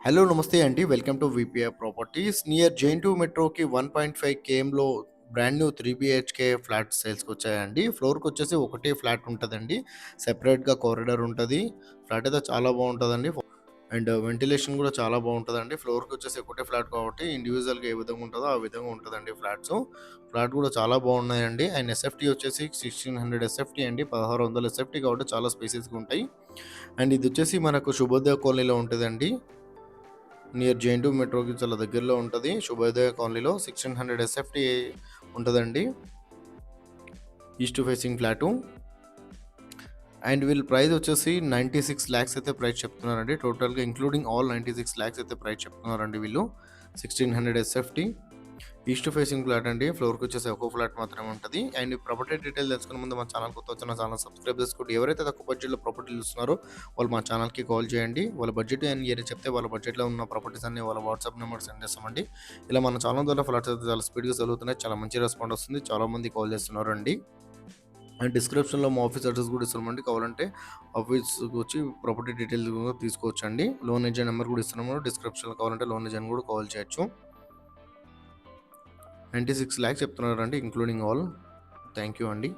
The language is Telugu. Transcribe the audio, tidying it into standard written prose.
హలో నమస్తే అండి. Welcome to VPI properties. Near జైన్ 2 మెట్రోకి 1.5 కేఎంలో బ్రాండ్ న్యూ 3 బీహెచ్‌కే ఫ్లాట్ సేల్స్‌కొచ్చాయండి. ఫ్లోర్‌కొచ్చేసి ఒకటే ఫ్లాట్ ఉంటదండి. సెపరేట్‌గా కారిడార్ ఉంటది. ఫ్లాట్ అయితే చాలా బావుంటదండి. అండ్ వెంటిలేషన్ కూడా చాలా బావుంటదండి. ఫ్లోర్‌కొచ్చేసి ఒకటే ఫ్లాట్ కాబట్టి ఇండివిడ్యువల్‌గా ఏ విధంగా ఉంటదో ఆ విధంగా ఉంటదండి ఫ్లాట్సు. ఫ్లాట్ కూడా చాలా బాగున్నాయండి. అండ్ ఎస్ఎఫ్టీ వచ్చేసి 1600 ఎస్ఎఫ్టీ అండి. 1600 ఎస్ఎఫ్టీ కాబట్టి చాలా స్పేసెస్‌గా ఉంటాయి. అండ్ ఇది వచ్చేసి మనకు శుభోదయ కాలనీలో ఉంటదండి. నియర్ జైన్ 2 మెట్రోకి చాలా దగ్గరలో ఉంటది. శుభోదయ కాలనీలో 1600 ఎస్ఎఫ్టీ ఉంటదండి. East facing flat. అండ్ వీళ్ళ ప్రైస్ వచ్చేసి 96 లాక్స్ అయితే ప్రైస్ చెప్తున్నారండి. టోటల్‌గా ఇంక్లూడింగ్ ఆల్ 96 లాక్స్ అయితే ప్రైస్ చెప్తున్నారండి వీళ్ళు. 1600 ఎస్ఎఫ్టీ. ఈస్ట్ ఫేసింగ్ ఫ్లాట్ అండి. ఫ్లోర్‌కి వచ్చేసి ఒక్కో ఫ్లాట్ మాత్రమే ఉంటది. అండ్ ఈ ప్రాపర్టీ డీటెయిల్ తెలుసుకునే ముందు మా ఛానల్ కొత్త వచ్చిన ఛానల్ సబ్స్క్రైబ్ చేసుకోండి. ఎవరైతే తక్కువ బడ్జెట్‌లో ప్రాపర్టీలు చూస్తున్నారో వాళ్ళు మా ఛానల్‌కి కాల్ చేయండి. వాళ్ళ బడ్జెట్ అని ఏరియా చెప్తే వాళ్ళ బడ్జెట్‌లో ఉన్న ప్రాపర్టీస్ అన్ని వాళ్ళ వాట్సాప్ నెంబర్ సెండ్ చేస్తామండి. ఇలా మన ఛానల్ ద్వారా ఫ్లాట్స్ అయితే చాలా స్పీడ్‌గా సెల్ అవుతున్నాయి. చాలా మంచి రెస్పాండ్ వస్తుంది. చాలా మంది కాల్ చేస్తున్నారండి. అండ్ డిస్క్రిప్షన్‌లో మా ఆఫీస్ అడ్రస్ కూడా ఇస్తున్నామండి. కావాలంటే ఆఫీస్‌కి వచ్చి ప్రాపర్టీ డీటెయిల్స్ కూడా తీసుకోవచ్చండి. లోన్ ఏజెంట్ నెంబర్ కూడా ఇస్తున్నాము. డిస్క్రిప్షన్‌లో కావాలంటే లోన్ ఏజెంట్ కూడా కాల్ చేయొచ్చు. 96 లాక్స్ చెప్తున్నారండి ఇంక్లూడింగ్ ఆల్. థ్యాంక్ యూ అండి.